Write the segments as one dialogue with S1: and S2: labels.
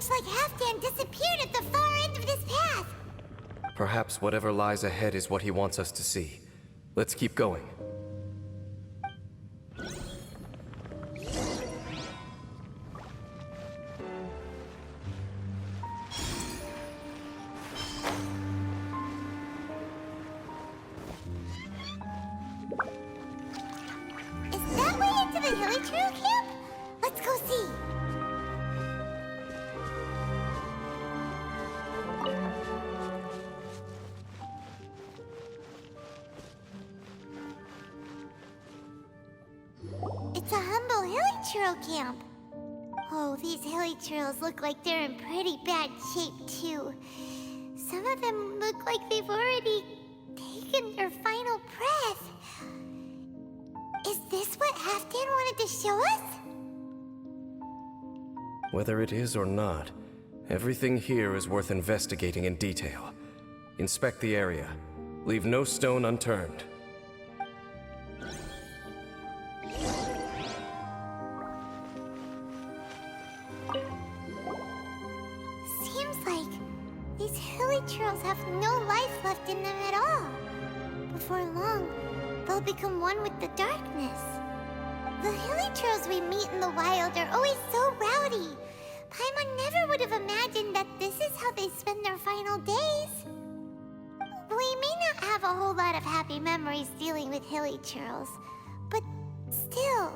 S1: Looks like Halfdan disappeared at the far end of this path.
S2: Perhaps whatever lies ahead is what he wants us to see. Let's keep going.
S1: Is that way into the Hilly Trail camp? Let's go see. It's a humble Hilly Trail camp. Oh, these Hilly Trails look like they're in pretty bad shape, too. Some of them look like they've already taken their final breath. Is this what Halfdan wanted to show us?
S2: Whether it is or not, everything here is worth investigating in detail. Inspect the area. Leave no stone unturned.
S1: Seems like these Hilly Trails have no life left in them at all. Before long, they'll become one with the darkness. The Hilly Trails we meet in the wild are always so rowdy. Paimon never would have imagined that this is how they spend their final days. We may not have a whole lot of happy memories dealing with Hilly Trails, but still,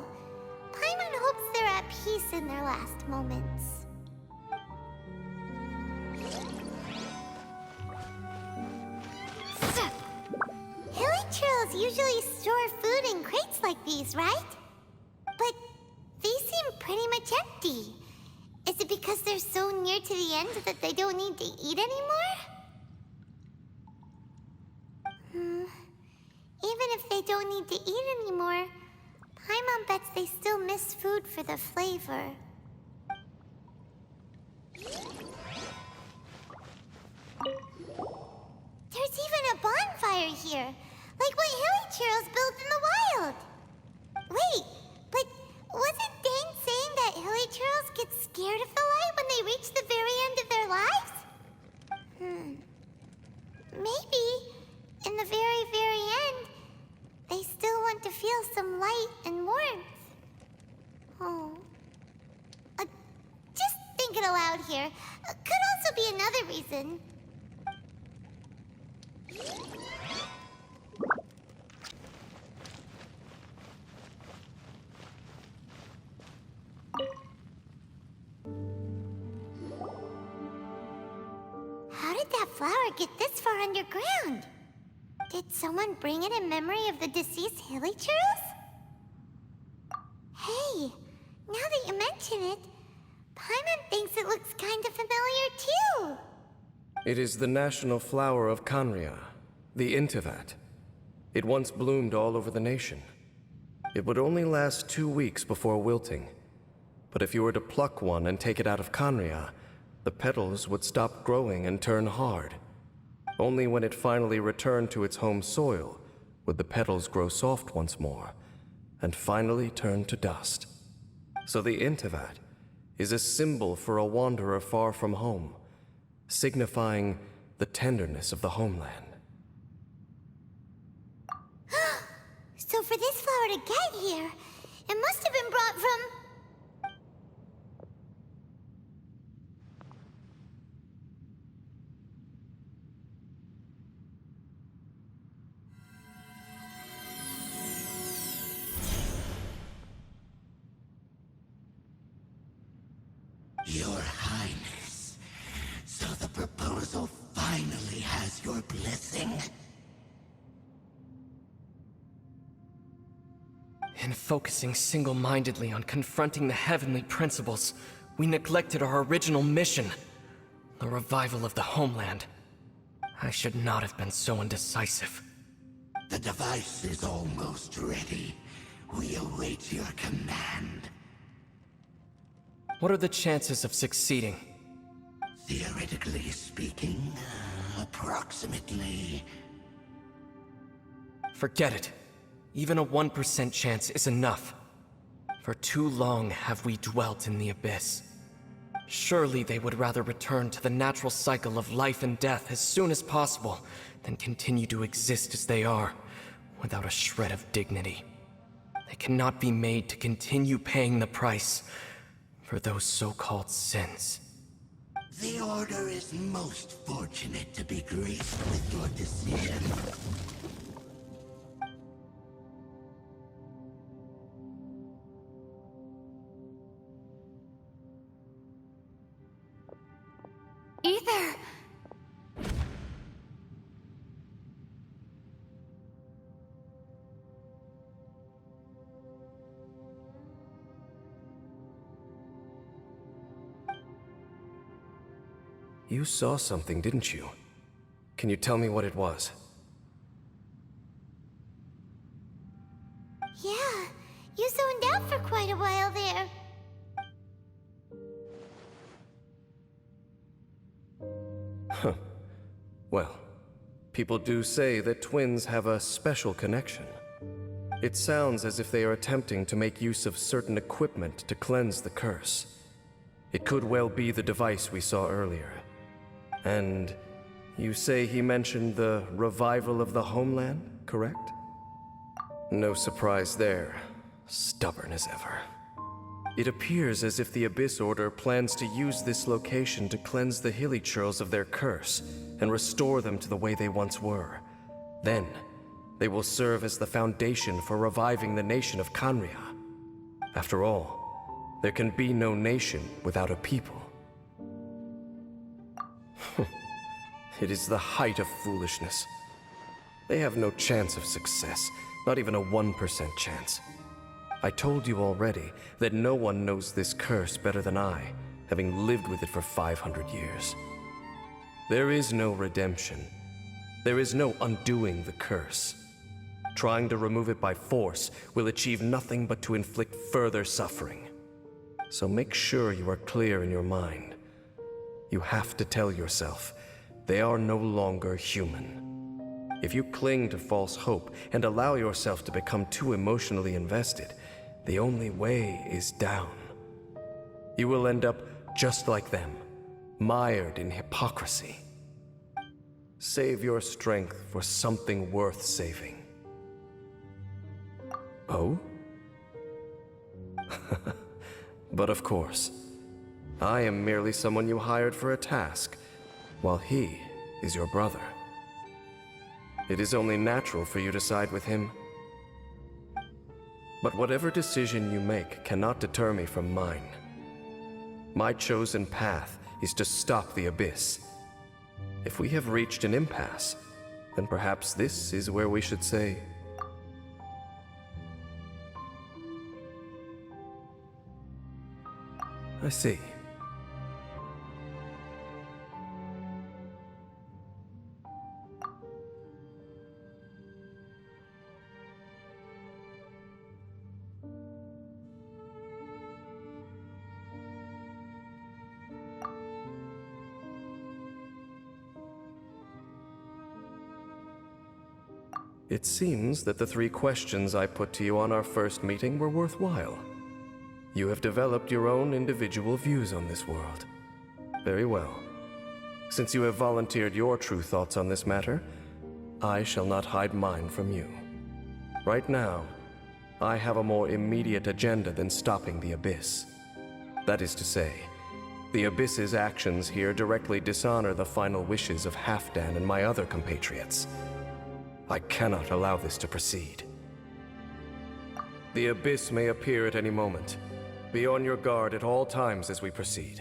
S1: Paimon hopes they're at peace in their last moments. Hilly Trails usually store food in crates like these, right? But these seem pretty much empty. Is it because they're so near to the end that they don't need to eat anymore? Even if they don't need to eat anymore, Paimon bets they still miss food for the flavor. There's even a bonfire here, like what Hilly Trails built in the wild. Wait, but wasn't Dane saying that Hilly Trails get scared of the light when they reach the very end of their lives? Maybe, in the very, very end, they still want to feel some light and warmth. Oh. Just thinking aloud here. Could also be another reason. How did that flower get this far underground? Did someone bring it in memory of the deceased Hilly Trails? Hey, now that you mention it, Paimon thinks it looks kind of familiar too.
S2: It is the national flower of Khaenri'ah, the Intivat. It once bloomed all over the nation. It would only last 2 weeks before wilting. But if you were to pluck one and take it out of Khaenri'ah, the petals would stop growing and turn hard. Only when it finally returned to its home soil would the petals grow soft once more, and finally turn to dust. So the Intivat is a symbol for a wanderer far from home, signifying the tenderness of the homeland.
S1: So for this flower to get here, it must have been brought from...
S3: Your Highness, so the proposal finally has your blessing?
S4: In focusing single-mindedly on confronting the heavenly principles, we neglected our original mission, the revival of the homeland. I should not have been so indecisive.
S3: The device is almost ready. We await your command.
S4: What are the chances of succeeding?
S3: Theoretically speaking, approximately.
S4: Forget it. Even a 1% chance is enough. For too long have we dwelt in the abyss. Surely they would rather return to the natural cycle of life and death as soon as possible than continue to exist as they are, without a shred of dignity. They cannot be made to continue paying the price for those so-called sins.
S3: The Order is most fortunate to be graced with your decision.
S1: Ether!
S2: You saw something, didn't you? Can you tell me what it was?
S1: Yeah, you zoned out for quite a while there.
S2: Huh. Well, people do say that twins have a special connection. It sounds as if they are attempting to make use of certain equipment to cleanse the curse. It could well be the device we saw earlier. And you say he mentioned the revival of the homeland, correct? No surprise there. Stubborn as ever. It appears as if the Abyss Order plans to use this location to cleanse the Hilichurls of their curse and restore them to the way they once were. Then, they will serve as the foundation for reviving the nation of Khaenri'ah. After all, there can be no nation without a people. It is the height of foolishness. They have no chance of success, not even a 1% chance. I told you already that no one knows this curse better than I, having lived with it for 500 years. There is no redemption. There is no undoing the curse. Trying to remove it by force will achieve nothing but to inflict further suffering. So make sure you are clear in your mind. You have to tell yourself, they are no longer human. If you cling to false hope and allow yourself to become too emotionally invested, the only way is down. You will end up just like them, mired in hypocrisy. Save your strength for something worth saving. Oh? But of course, I am merely someone you hired for a task, while he is your brother. It is only natural for you to side with him. But whatever decision you make cannot deter me from mine. My chosen path is to stop the Abyss. If we have reached an impasse, then perhaps this is where we should say... I see. It seems that the 3 questions I put to you on our first meeting were worthwhile. You have developed your own individual views on this world. Very well. Since you have volunteered your true thoughts on this matter, I shall not hide mine from you. Right now, I have a more immediate agenda than stopping the Abyss. That is to say, the Abyss's actions here directly dishonor the final wishes of Halfdan and my other compatriots. I cannot allow this to proceed. The Abyss may appear at any moment. Be on your guard at all times as we proceed.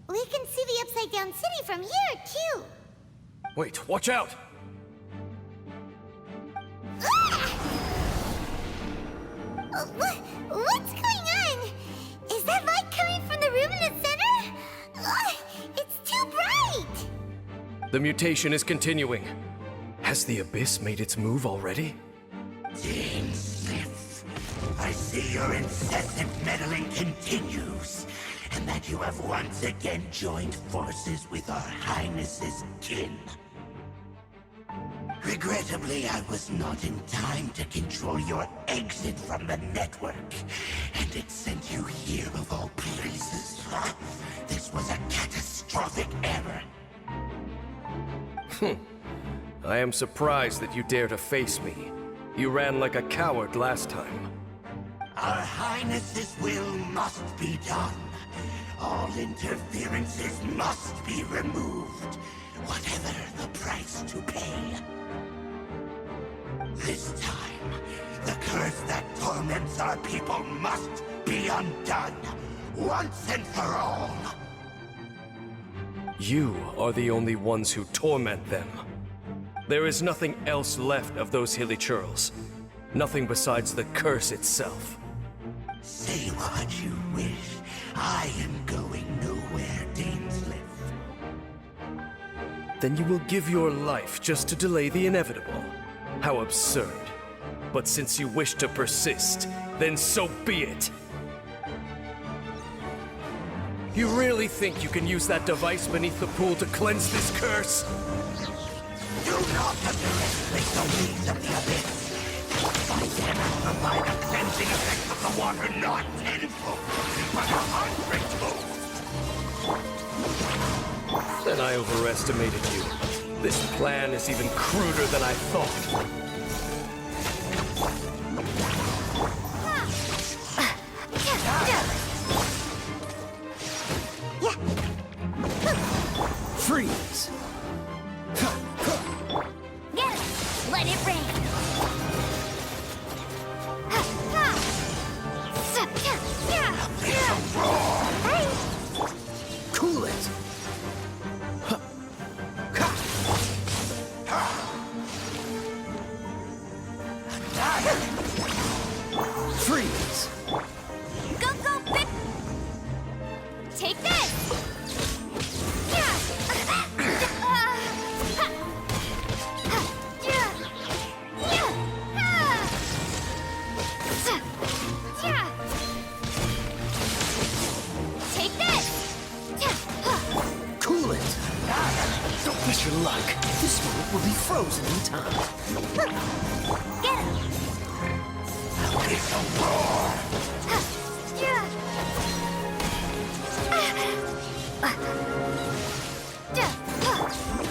S1: We can see the Upside Down City from here, too.
S2: Wait, watch out!
S1: What's going on? Is that light coming from the room in the center? It's too bright!
S2: The mutation is continuing. Has the Abyss made its move already?
S3: Dean Smith, I see your incessant meddling continues. and that you have once again joined forces with our Highness's kin. Regrettably, I was not in time to control your exit from the network, and it sent you here of all places. This was a catastrophic error.
S2: I am surprised that you dare to face me. You ran like a coward last time.
S3: Our Highness's will must be done. All interferences must be removed, whatever the price to pay. This time, the curse that torments our people must be undone, once and for all.
S2: You are the only ones who torment them. There is nothing else left of those hilly churls. Nothing besides the curse itself.
S3: Say what you wish. I am going nowhere, Dainsleif.
S2: Then you will give your life just to delay the inevitable. How absurd. But since you wish to persist, then so be it. You really think you can use that device beneath the pool to cleanse this curse?
S3: Do not underestimate the weeds of the abyss. I cannot provide a cleansing effect of the water not tenfold, but 100-fold.
S2: Then I overestimated you. This plan is even cruder than I thought.
S5: Freeze!
S1: Get it! Let it rain!
S5: Cool it! Freeze!
S1: Go, go, big! Take this! Take this!
S5: Cool it! Don't push your luck. This move will be frozen in time.
S1: Get it!
S3: It's a roar!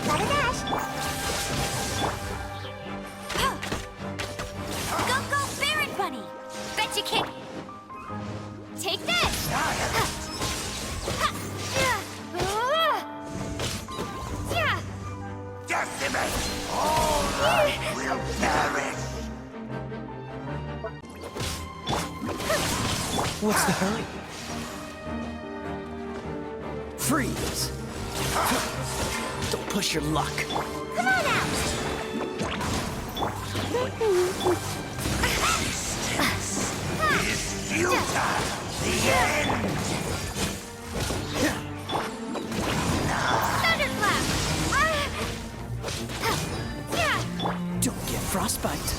S1: Let it dash! Go, go, Baron Bunny! Bet you can! Take this!
S3: Decimate! All life will perish!
S5: What's the hurry? Freeze! Don't push your luck.
S1: Come on out!
S3: Is futile! The end!
S1: Thunderclap!
S5: Don't get frostbite.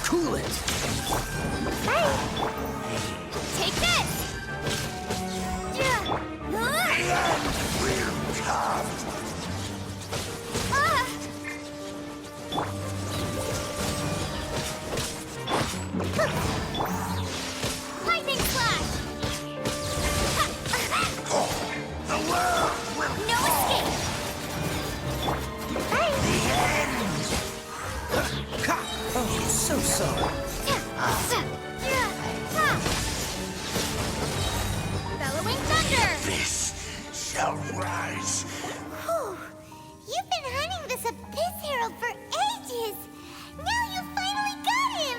S5: Cool it!
S1: Take this!
S3: Will come!
S1: Lightning Slash!
S3: The world will
S1: No escape!
S5: Oh, so sorry.
S1: Bellowing Thunder!
S3: This shall rise.
S1: Whew. You've been hunting this Abyss Herald for ages! Now you finally got him!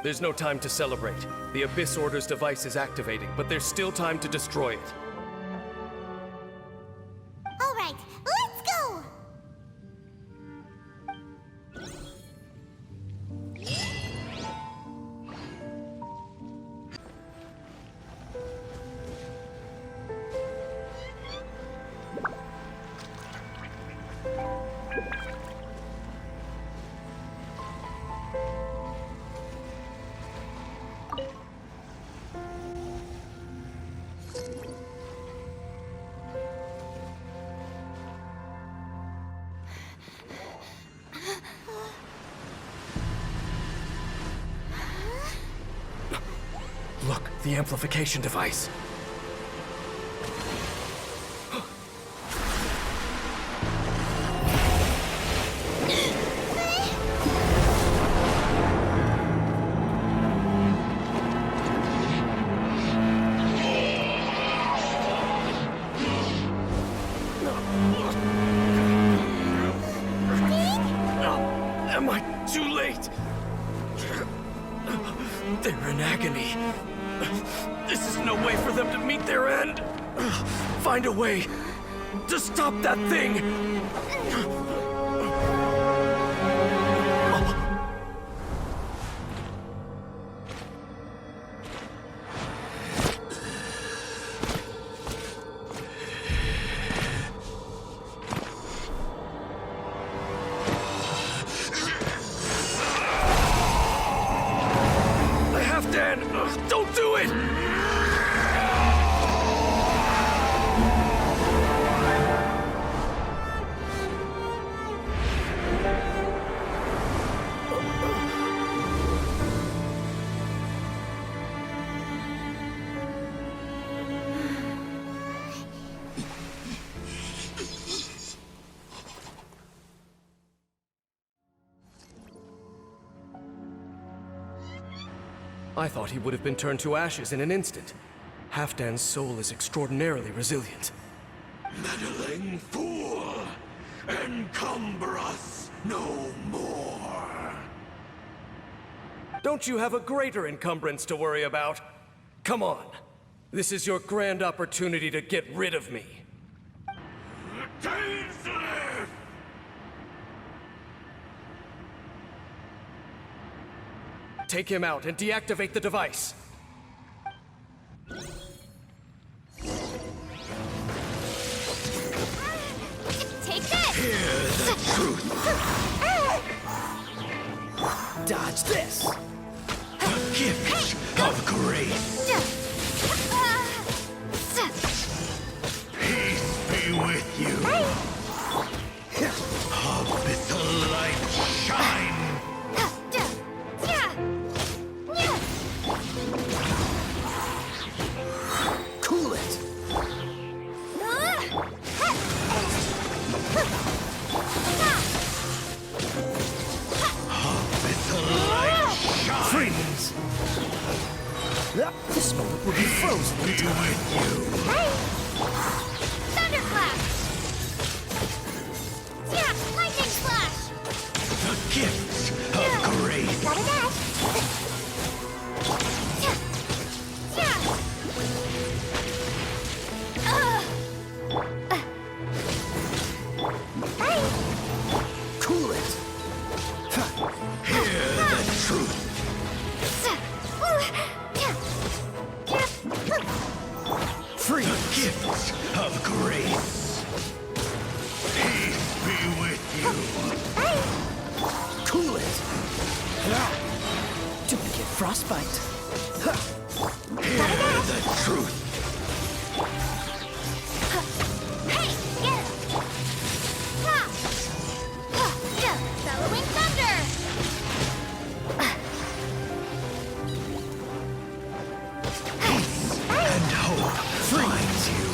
S2: There's no time to celebrate. The Abyss Order's device is activating, but there's still time to destroy it.
S1: All right, let's go!
S2: the amplification device. Am I too late? They're in agony. This is no way for them to meet their end. Find a way to stop that thing. Halfdan, don't do it! I thought he would have been turned to ashes in an instant. Halfdan's soul is extraordinarily resilient.
S3: Meddling fool! Encumber us no more!
S2: Don't you have a greater encumbrance to worry about? Come on. This is your grand opportunity to get rid of me.
S3: Dainsleif!
S2: Take him out and deactivate the device.
S1: Take this!
S3: Hear the truth!
S5: Dodge this!
S3: The gift of grace! Peace be with you! Abyssal light shine!
S5: Cool it!
S3: Abyssal light shine!
S5: Freeze! This moment will be frozen in
S3: Be
S5: time.
S3: with you!
S1: Thunderclap! Yeah, lightning flash!
S3: The gift of grace!
S1: Got a dash!
S5: Cool it!
S3: Hear the truth!
S5: Freeze!
S3: The gift of grace! Peace be with you!
S5: Cool it! Don't get frostbite.
S3: Hear the truth!
S1: Hey, get him! Ha! Ha! Yeah, bellowing thunder!
S3: And hope finds you!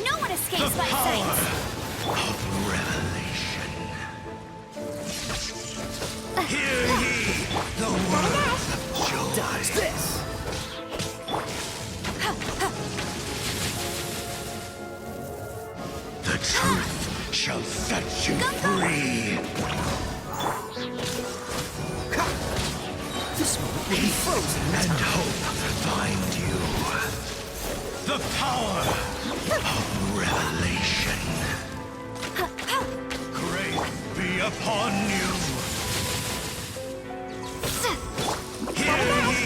S1: No one escapes
S3: The
S1: my
S3: power
S1: sight!
S3: of revelation! Hear ye the words of joy!
S5: Dodge this!
S3: The truth shall set you free!
S5: This moment will be frozen in
S3: And
S5: time.
S3: hope find you! The power of revelation! Grace be upon you! Hear ye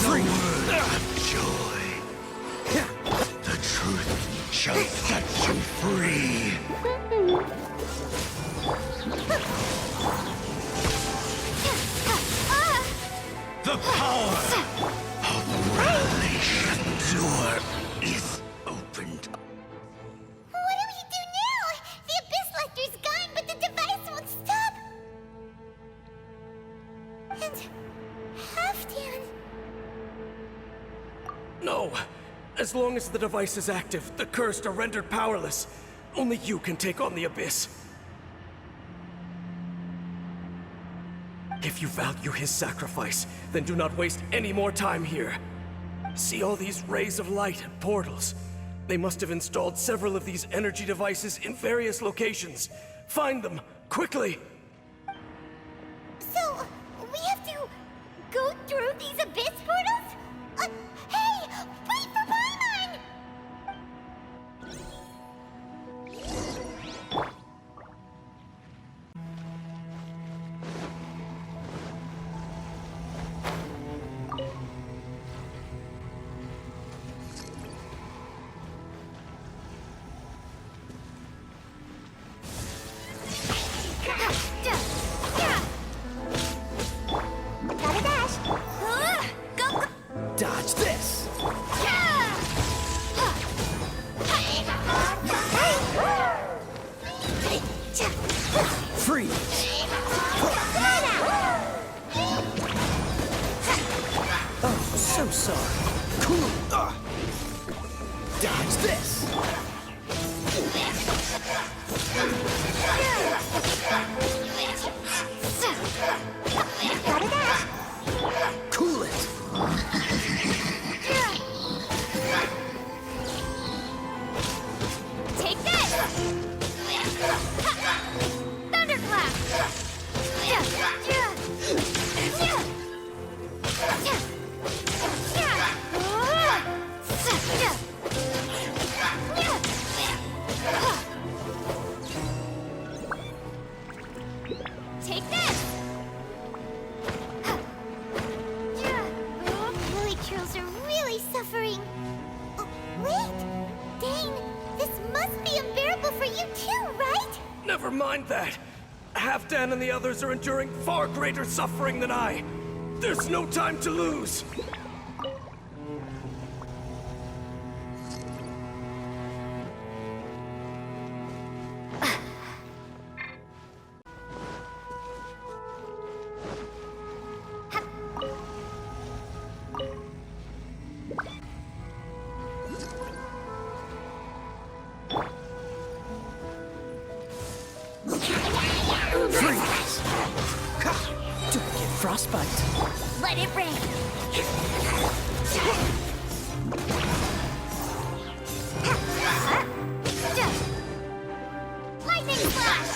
S3: the word of joy! The truth shall set you free! The power of revelation! Door is opened.
S1: What do we do now? The Abyss Lecter's gone, but the device won't stop! And... Halfdan...
S2: As long as the device is active, the cursed are rendered powerless. Only you can take on the Abyss. If you value his sacrifice, then do not waste any more time here. See all these rays of light and portals? They must have installed several of these energy devices in various locations. Find them, quickly!
S1: So, we have to go through these abyss portals? Hey! Wait for Paimon! Gotta dash! Go, go!
S5: Dodge this! Freeze! Oh, so sorry. Cool! Dodge this!
S1: Gotta dash!
S5: Cool it!
S1: Take this! Thunderclap! Take this! Holy Trills are really suffering. Oh, wait! Dane, this must be unbearable for you too, right?
S2: Never mind that. Halfdan and the others are enduring far greater suffering than I. There's no time to lose.
S5: Freeze! Ha! Don't get frostbite.
S1: Let it rain. Lightning flash.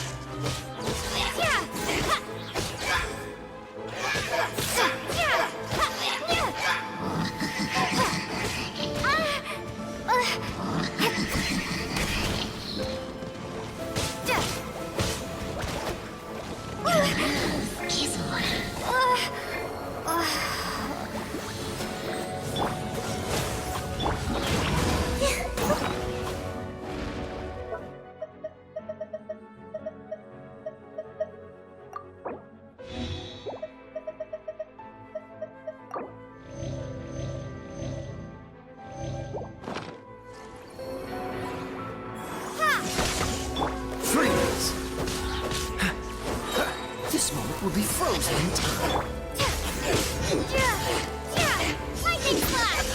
S5: Freeze! This moment will be frozen in time.
S1: Lightning flash.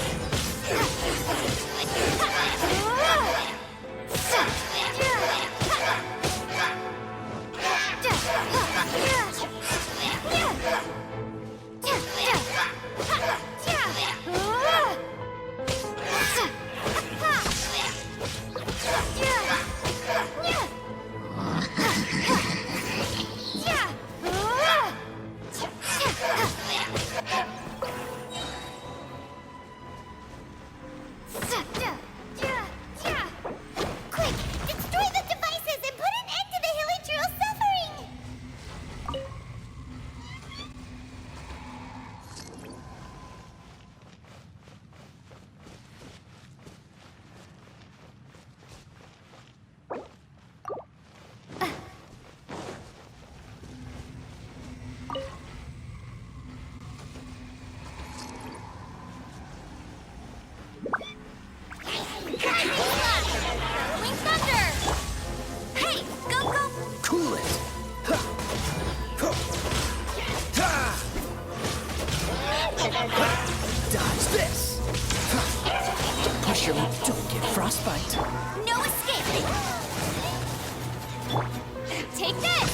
S5: Don't get frostbite.
S1: No escape! Take this!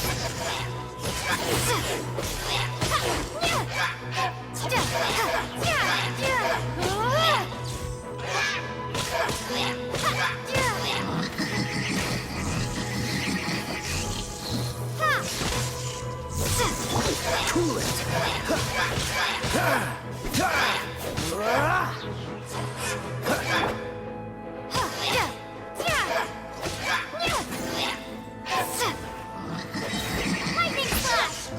S5: Cool it.
S1: Lightning flash!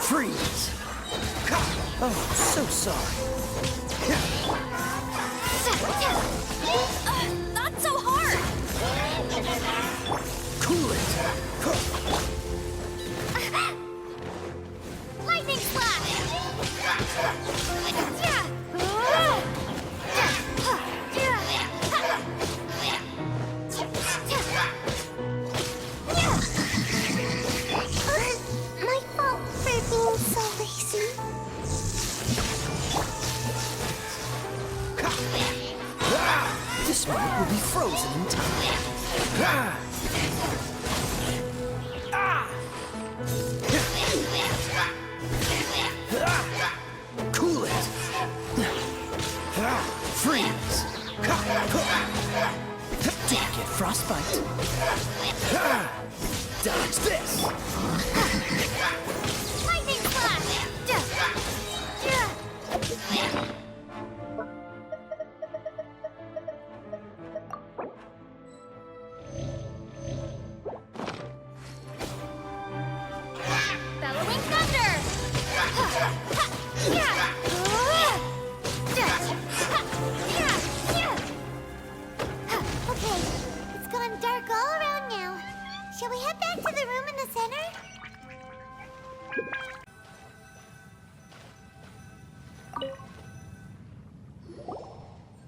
S5: Freeze. Oh, so sorry.
S1: Not so hard!
S5: Cool it.
S1: Lightning flash! My fault for being so lazy.
S5: This moment will be frozen in time. Cool it. Freeze. Don't get frostbite. Dodge this.
S1: Lightning flash! Bellowing thunder! Okay, it's gone dark all around now. Shall we head back to the room in the center?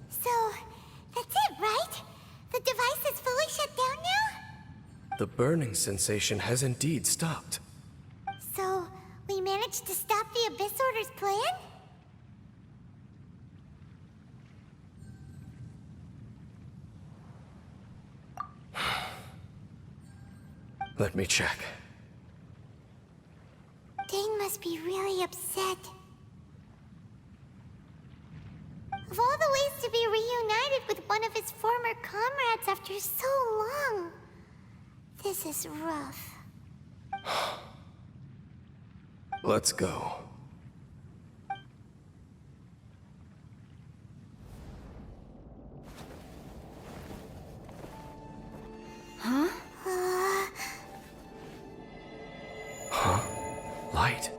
S1: So, that's it, right? The device is fully shut down now?
S2: The burning sensation has indeed stopped.
S1: So, we managed to stop the Abyss Order's plan?
S2: Let me check.
S1: Dane must be really upset. Of all the ways to be reunited with one of his former comrades after so long, this is rough.
S2: Let's go. Light.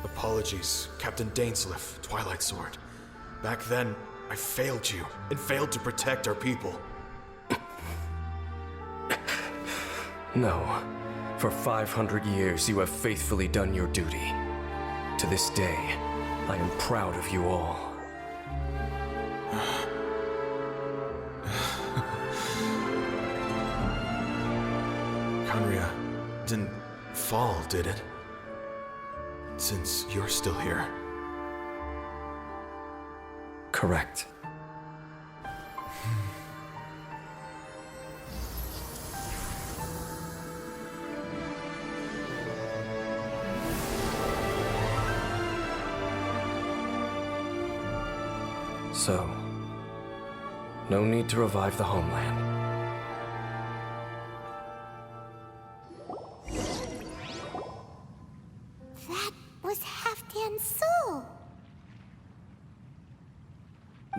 S6: Apologies, Captain Dainsleif, Twilight Sword. Back then, I failed you, and failed to protect our people.
S2: No. For 500 years, you have faithfully done your duty. To this day, I am proud of you all.
S6: Conria didn't fall, did it? Since you're still here.
S2: Correct. So, no need to revive the homeland.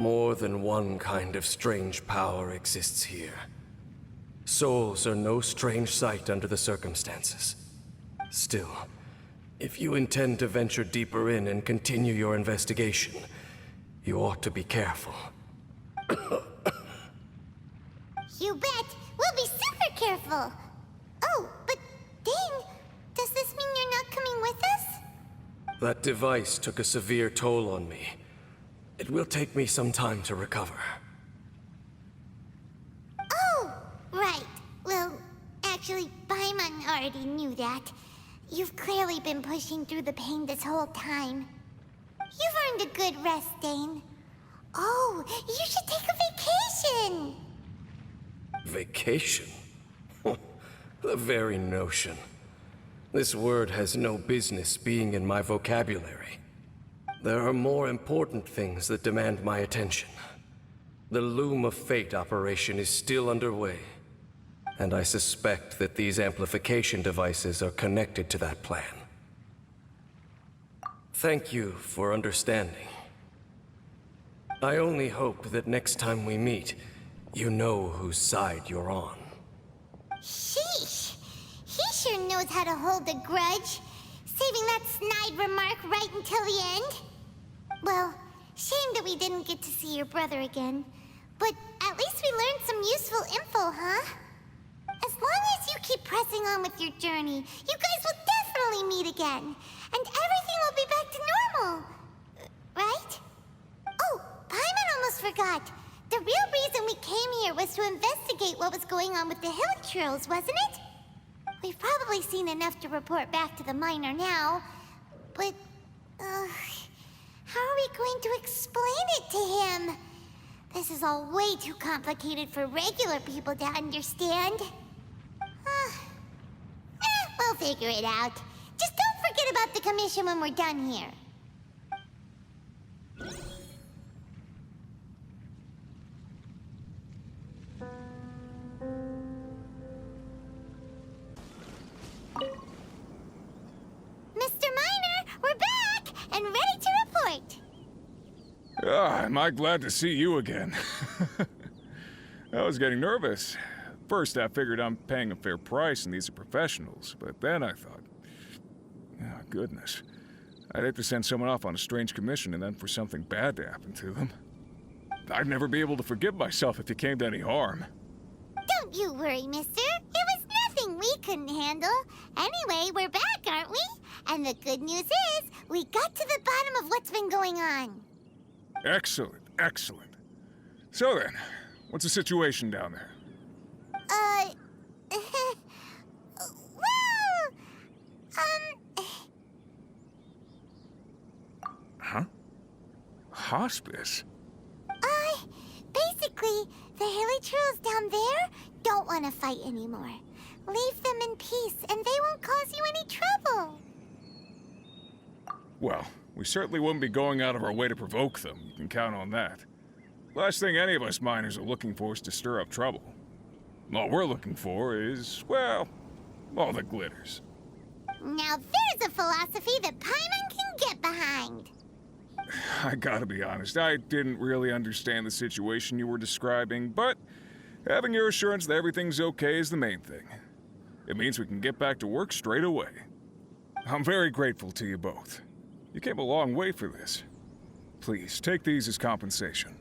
S2: More than one kind of strange power exists here. Souls are no strange sight under the circumstances. Still, if you intend to venture deeper in and continue your investigation, you ought to be careful.
S1: You bet! We'll be super careful! Oh, but Dane, does this mean you're not coming with us?
S2: That device took a severe toll on me. It will take me some time to recover.
S1: Oh, right. Well, actually, Paimon already knew that. You've clearly been pushing through the pain this whole time. You've earned a good rest, Dane. Oh, you should take a vacation!
S2: Vacation? The very notion. This word has no business being in my vocabulary. There are more important things that demand my attention. The Loom of Fate operation is still underway, and I suspect that these amplification devices are connected to that plan. Thank you for understanding. I only hope that next time we meet, you know whose side you're on.
S1: Sheesh! He sure knows how to hold a grudge, saving that snide remark right until the end. Well, shame that we didn't get to see your brother again, but at least we learned some useful info, huh? As long as you keep pressing on with your journey, you guys will definitely meet again, and everything will be back to normal. Right? Oh, Paimon almost forgot. The real reason we came here was to investigate what was going on with the Hilichurls, wasn't it? We've probably seen enough to report back to the miner now, but, how are we going to explain it to him? This is all way too complicated for regular people to understand. We'll figure it out. Just don't forget about the commission when we're done here. Mr. Miner, we're back and ready to report.
S7: Am I glad to see you again. I was getting nervous. First, I figured I'm paying a fair price and these are professionals, but then I thought, oh, goodness, I'd hate to send someone off on a strange commission and then for something bad to happen to them. I'd never be able to forgive myself if it came to any harm.
S1: Don't you worry, mister. It was nothing we couldn't handle. Anyway, we're back, aren't we? And the good news is, we got to the bottom of what's been going on.
S7: Excellent, excellent. So then, what's the situation down there?
S1: Well,
S7: Huh? Hospice?
S1: basically, the Hilichurls down there don't want to fight anymore. Leave them in peace, and they won't cause you any trouble.
S7: Well, we certainly wouldn't be going out of our way to provoke them. You can count on that. Last thing any of us miners are looking for is to stir up trouble. All we're looking for is, well, all the glitters.
S1: Now there's a philosophy that Paimon can get behind.
S7: I gotta be honest, I didn't really understand the situation you were describing, but having your assurance that everything's okay is the main thing. It means we can get back to work straight away. I'm very grateful to you both. You came a long way for this. Please, take these as compensation.